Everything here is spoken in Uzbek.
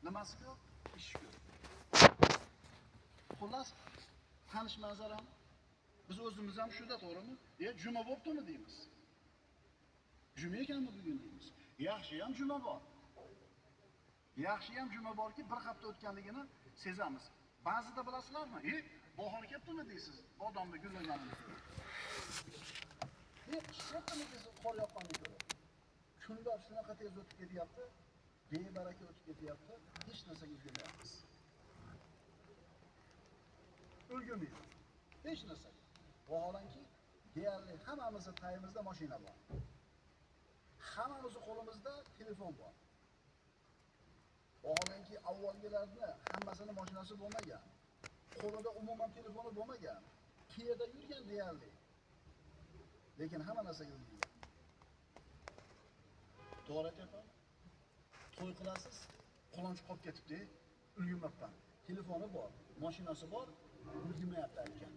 Nimasi yo'q? Ish yo'q. Xullas, tanish manzarami? Biz o'zimiz ham shuda, to'g'rimi? Juma bo'ptimi deymiz. Juma ekanmi bugun deymiz. Yaxshi ham juma bor. Yaxshi ham juma borki, bir hafta o'tganligini sezamiz. Ba'zida bilasizlarmi? Bahor kelibdimi deysiz, odamni gullaganini ko'rib. Qishloqmi deysiz, qor yoqqanini ko'rib. Kunlar shunaqa tez o'tib ketyapti, bebaraka o'tib ketyapti, hech narsaga ulgurmayapmiz. Ulgurmaymiz. Hech narsaga. Vaholanki, deyarli hammamizni tayimizda mashina bor. Hammamizni qo'limizda telefon bor. Vaholanki, avvalgilarda hammasini mashinasi bo'lmagan. Qo'lida umuman telefoni bo'lmagan. Kiyada yurgan deyarli. Lekin hamma narsaga ulgurgan. To'g'ri aytyapman. To'y qilasiz, qulonchi qolib ketibdi, ulgurmabman. Telefoni bor, mashinasi bor, ulgurmayapti aytgan.